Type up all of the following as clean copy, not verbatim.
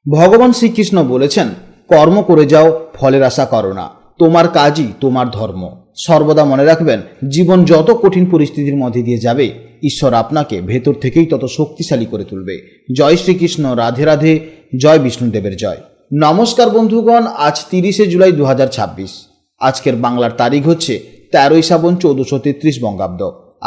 ভগবান শ্রীকৃষ্ণ বলেছেন, কর্ম করে যাও, ফলের আশা করো না। তোমার কাজই তোমার ধর্ম। সর্বদা মনে রাখবেন, জীবন যত কঠিন পরিস্থিতির মধ্যে দিয়ে যাবে, ঈশ্বর আপনাকে ভেতর থেকেই তত শক্তিশালী করে তুলবে। জয় শ্রীকৃষ্ণ, রাধে রাধে, জয় বিষ্ণুদেবের জয়। নমস্কার বন্ধুগণ, আজ 30শে জুলাই 2026। আজকের বাংলার তারিখ হচ্ছে 13ই শ্রাবণ 1433 বঙ্গাব্দ।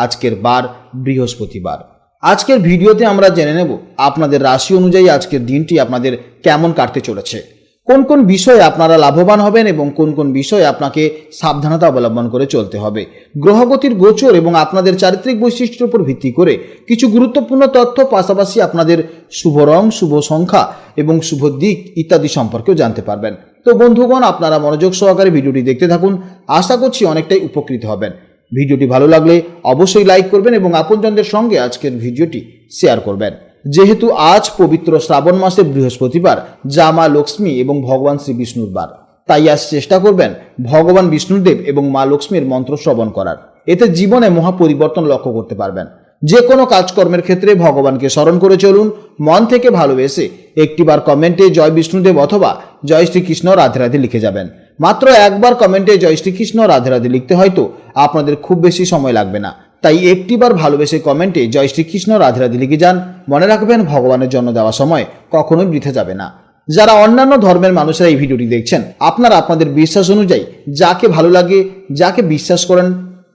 আজকের বার বৃহস্পতিবার। আজকের ভিডিওতে আমরা জেনে নেব আপনাদের রাশি অনুযায়ী আজকের দিনটি আপনাদের কেমন কাটতে চলেছে, কোন কোন বিষয়ে আপনারা লাভবান হবেন এবং কোন কোন বিষয়ে আপনাকে সাবধানতা অবলম্বন করে চলতে হবে। গ্রহগতির গোচর এবং আপনাদের চারিত্রিক বৈশিষ্ট্যের উপর ভিত্তি করে কিছু গুরুত্বপূর্ণ তথ্য, পাশাপাশি আপনাদের শুভ রং, শুভ সংখ্যা এবং শুভ দিক ইত্যাদি সম্পর্কেও জানতে পারবেন। তো বন্ধুগণ, আপনারা মনোযোগ সহকারে ভিডিওটি দেখতে থাকুন। আশা করছি অনেকটাই উপকৃত হবেন। ভিডিওটি ভালো লাগলে অবশ্যই লাইক করবেন এবং আপনজনদের সঙ্গে আজকের ভিডিওটি শেয়ার করবেন। যেহেতু আজ পবিত্র শ্রাবণ মাসে বৃহস্পতিবার, যা মা লক্ষ্মী এবং ভগবান শ্রী বিষ্ণুর বার, তাই আজ চেষ্টা করবেন ভগবান বিষ্ণুদেব এবং মা লক্ষ্মীর মন্ত্র শ্রবণ করার। এতে জীবনে মহা পরিবর্তন লক্ষ্য করতে পারবেন। যে কোনো কাজকর্মের ক্ষেত্রে ভগবানকে স্মরণ করে চলুন। মন থেকে ভালোবেসে একটিবার কমেন্টে জয় বিষ্ণুদেব অথবা জয় শ্রীকৃষ্ণ রাধে রাধে লিখে যাবেন। মাত্র একবার কমেন্টে জয় শ্রীকৃষ্ণ রাধে রাধে লিখতে হয়তো আপনাদের খুব বেশি সময় লাগবে না, তাই একটিবার ভালোবেসে কমেন্টে জয় শ্রীকৃষ্ণ রাধে রাধে লিখে যান। মনে রাখবেন, ভগবানের জন্য দেওয়া সময় কখনোই বৃথা যাবে না। যারা অন্যান্য ধর্মের মানুষেরা এই ভিডিওটি দেখছেন, আপনারা আপনাদের বিশ্বাস অনুযায়ী যাকে ভালো লাগে, যাকে বিশ্বাস করেন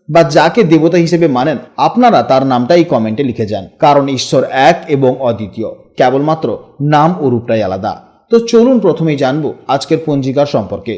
বা যাকে দেবতা হিসেবে মানেন, আপনারা তার নামটাই কমেন্টে লিখে যান। কারণ ঈশ্বর এক এবং অদ্বিতীয়, কেবলমাত্র নাম ও রূপটাই আলাদা। তো চলুন প্রথমেই জানবো আজকের পঞ্জিকার সম্পর্কে।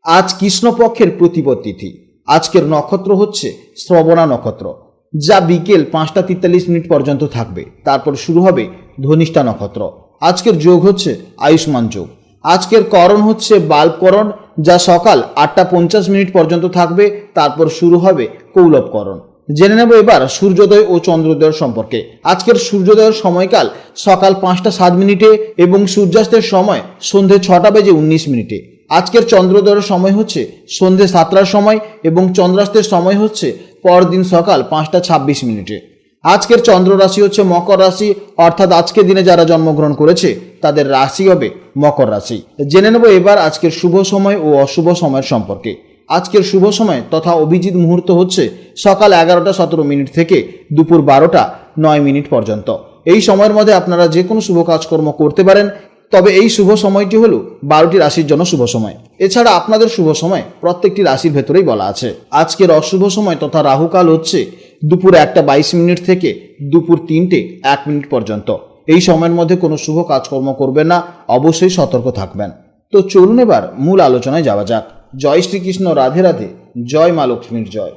আজ কৃষ্ণপক্ষের প্রতিপদ তিথি। আজকের নক্ষত্র হচ্ছে শ্রবণা নক্ষত্র, যা বিকেল 5টা 43 পর্যন্ত থাকবে। তারপর শুরু হবে ধনিষ্ঠা নক্ষত্র। আজকের যোগ হচ্ছে আয়ুষ্মান যোগ। আজকের করণ হচ্ছে বাল্বকরণ, যা সকাল 8টা 50 পর্যন্ত থাকবে। তারপর শুরু হবে কৌলবকরণ। জেনে নেব এবার সূর্যোদয় ও চন্দ্রোদয়ের সম্পর্কে। আজকের সূর্যোদয়ের সময়কাল সকাল 5টা 7 এবং সূর্যাস্তের সময় সন্ধে 6টা বেজে 19। আজকের চন্দ্রোদয়ের সময় হচ্ছে সন্ধে 7টার সময় এবং চন্দ্রাস্তের সময় হচ্ছে পরদিন সকাল 5টা 26। আজকের চন্দ্র রাশি হচ্ছে মকর রাশি, অর্থাৎ আজকের দিনে যারা জন্মগ্রহণ করেছে তাদের রাশি হবে মকর রাশি। জেনে নেব এবার আজকের শুভ সময় ও অশুভ সময়ের সম্পর্কে। আজকের শুভ সময় তথা অভিজিৎ মুহূর্ত হচ্ছে সকাল 11টা 17 থেকে দুপুর 12টা 9 পর্যন্ত। এই সময়ের মধ্যে আপনারা যে কোনো শুভ কাজকর্ম করতে পারেন, তবে এই শুভ সময়টি হলো 12টি রাশির জন্য শুভ সময়। এছাড়া আপনাদের শুভ সময় প্রত্যেকটি রাশির ভেতরেই বলা আছে। আজকের অশুভ সময় তথা রাহুকাল হচ্ছে দুপুর 1টা 22 থেকে দুপুর 3টে 1 পর্যন্ত। এই সময়ের মধ্যে কোনো শুভ কাজকর্ম করবেন না, অবশ্যই সতর্ক থাকবেন। তো চলুন এবার মূল আলোচনায় যাওয়া যাক। জয় শ্রীকৃষ্ণ, রাধে রাধে, জয় মা লক্ষ্মীর জয়।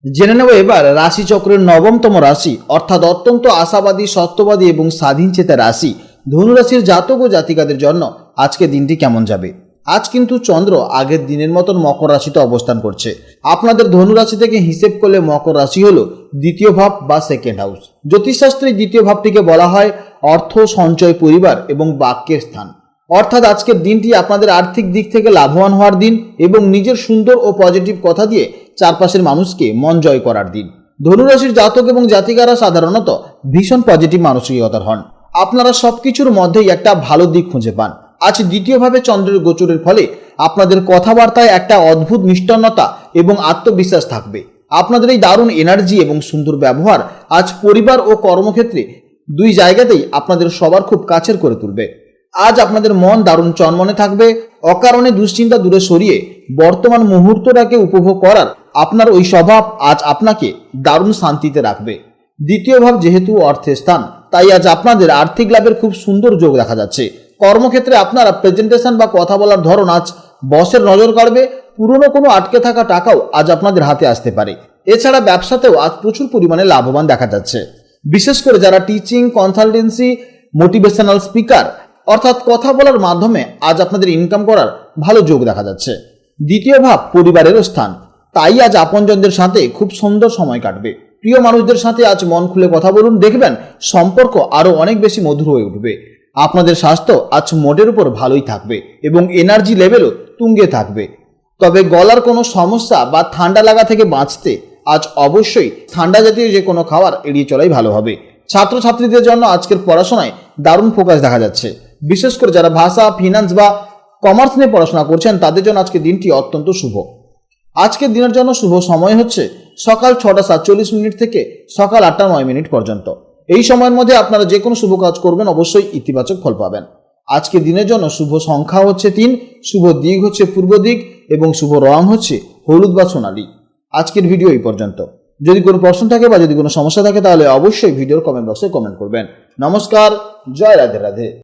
জেনে নেব এবার রাশিচক্রের 9তম রাশি, অর্থাৎ অত্যন্ত আশাবাদী, সত্যবাদী এবং স্বাধীনচেতা রাশি ধনুরাশির জাতক ও জাতিকাদের জন্য আজকে দিনটি কেমন যাবে। আজ কিন্তু চন্দ্র আগের দিনের মতন মকর রাশিতে অবস্থান করছে। আপনাদের ধনুরাশি থেকে হিসেব করলে মকর রাশি হলো দ্বিতীয় ভাব বা সেকেন্ড হাউস। জ্যোতিষশাস্ত্রে দ্বিতীয় ভাবটিকে বলা হয় অর্থ, সঞ্চয়, পরিবার এবং বাক্যের স্থান। অর্থাৎ আজকের দিনটি আপনাদের আর্থিক দিক থেকে লাভবান হওয়ার দিন এবং নিজের সুন্দর ও পজিটিভ কথা দিয়ে চারপাশের মানুষকে মন জয় করার দিন। ধনুরাশির জাতক এবং জাতিকারা সাধারণত ভীষণ পজিটিভ মানসিকতার হন। আপনারা সবকিছুর মধ্যেই একটা ভালো দিক খুঁজে পান। আজ দ্বিতীয়ভাবে চন্দ্রের গোচরের ফলে আপনাদের কথাবার্তায় একটা অদ্ভুত মিষ্টতা এবং আত্মবিশ্বাস থাকবে। আপনাদের এই দারুণ এনার্জি এবং সুন্দর ব্যবহার আজ পরিবার ও কর্মক্ষেত্রে দুই জায়গাতেই আপনাদের সবার খুব কাছের করে তুলবে। আজ আপনাদের মন দারুণ চনমনে থাকবে। অকারণে দুশ্চিন্তা দূরে সরিয়ে বর্তমান মুহূর্তটাকে উপভোগ করার আপনার ওই স্বভাব আজ আপনাকে দারুণ শান্তিতে রাখবে। দ্বিতীয় ভাব যেহেতু অর্থের স্থান, তাই আজ আপনাদের আর্থিক লাভের খুব সুন্দর যোগ দেখা যাচ্ছে। কর্মক্ষেত্রে আপনারা প্রেজেন্টেশন বা কথা বলার ধরন আজ বসের নজর কাড়বে। পুরনো কোনো আটকে থাকা টাকাও আজ আপনাদের হাতে আসতে পারে। এছাড়া ব্যবসাতেও আজ প্রচুর পরিমাণে লাভবান দেখা যাচ্ছে। বিশেষ করে যারা টিচিং, কনসালটেন্সি, মোটিভেশনাল স্পিকার অর্থাৎ কথা বলার মাধ্যমে আজ আপনাদের ইনকাম করার ভালো যোগ দেখা যাচ্ছে। দ্বিতীয় ভাব পরিবারেরও স্থান, তাই আজ আপনজনদের সাথে খুব সুন্দর সময় কাটবে। প্রিয় মানুষদের সাথে আজ মন খুলে কথা বলুন, দেখবেন সম্পর্ক আরো অনেক বেশি মধুর হয়ে উঠবে। আপনাদের স্বাস্থ্য আজ মোটের উপর ভালোই থাকবে এবং এনার্জি লেভেলও তুঙ্গে থাকবে। তবে গলার কোনো সমস্যা বা ঠান্ডা লাগা থেকে বাঁচতে আজ অবশ্যই ঠান্ডা জাতীয় যে কোনো খাবার এড়িয়ে চলাই ভালো হবে। ছাত্রছাত্রীদের জন্য আজকের পড়াশোনায় দারুণ ফোকাস দেখা যাচ্ছে। বিশেষ করে যারা ভাষা, ফিনান্স বা কমার্স নিয়ে পড়াশোনা করছেন তাদের জন্য আজকের দিনটি অত্যন্ত শুভ। আজকের দিনের জন্য শুভ সময় হচ্ছে সকাল 6:47 থেকে সকাল 8:09 পর্যন্ত। এই সময়ের মধ্যে আপনারা যে কোনো শুভ কাজ করবেন অবশ্যই ইতিবাচক ফল পাবেন। আজকের দিনের জন্য শুভ সংখ্যা হচ্ছে 3, শুভ দিক হচ্ছে পূর্ব দিক এবং শুভ রং হচ্ছে হলুদ বা সোনালী। আজকের ভিডিও এই পর্যন্ত। যদি কোনো প্রশ্ন থাকে বা যদি কোনো সমস্যা থাকে তাহলে অবশ্যই ভিডিওর কমেন্ট বক্সে কমেন্ট করবেন। নমস্কার, জয় রাধে রাধে।